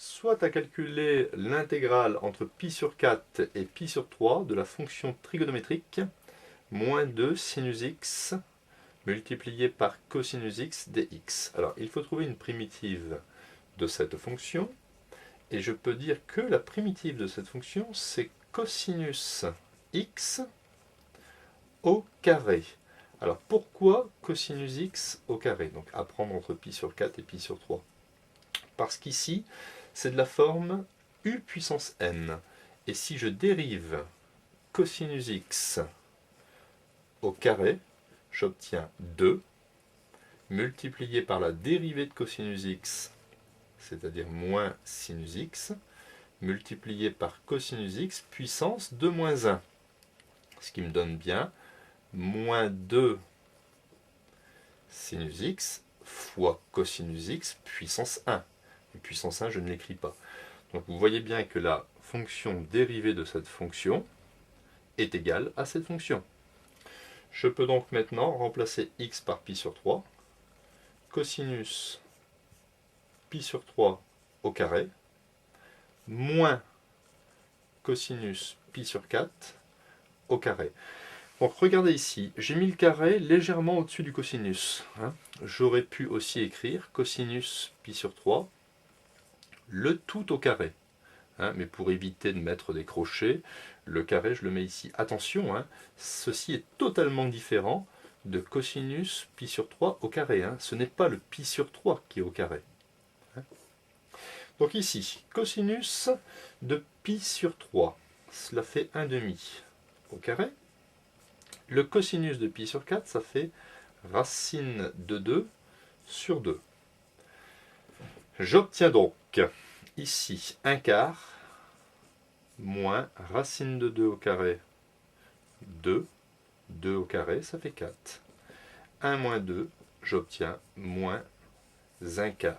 Soit à calculer l'intégrale entre pi sur 4 et pi sur 3 de la fonction trigonométrique moins 2 sinus x multiplié par cosinus x dx. Alors, il faut trouver une primitive de cette fonction, et je peux dire que la primitive de cette fonction, c'est cosinus x au carré. Alors, pourquoi cosinus x au carré? Donc, à prendre entre pi sur 4 et pi sur 3. Parce qu'ici, c'est de la forme u puissance n. Et si je dérive cosinus x au carré, j'obtiens 2 multiplié par la dérivée de cosinus x, c'est-à-dire moins sinus x, multiplié par cosinus x puissance 2 moins 1. Ce qui me donne bien moins 2 sinus x fois cosinus x puissance 1. Et puissance 1, je ne l'écris pas. Donc vous voyez bien que la fonction dérivée de cette fonction est égale à cette fonction. Je peux donc maintenant remplacer x par pi sur 3, cosinus pi sur 3 au carré, moins cosinus pi sur 4 au carré. Donc regardez ici, j'ai mis le carré légèrement au-dessus du cosinus. J'aurais pu aussi écrire cosinus pi sur 3, le tout au carré. Mais pour éviter de mettre des crochets, le carré, je le mets ici. Attention, ceci est totalement différent de cosinus pi sur 3 au carré. Ce n'est pas le pi sur 3 qui est au carré. Donc ici, cosinus de pi sur 3, cela fait 1/2 au carré. Le cosinus de pi sur 4, ça fait racine de 2 sur 2. J'obtiens donc ici 1/4 moins racine de 2 au carré, 2. 2 au carré, ça fait 4. 1 moins 2, j'obtiens moins 1/4.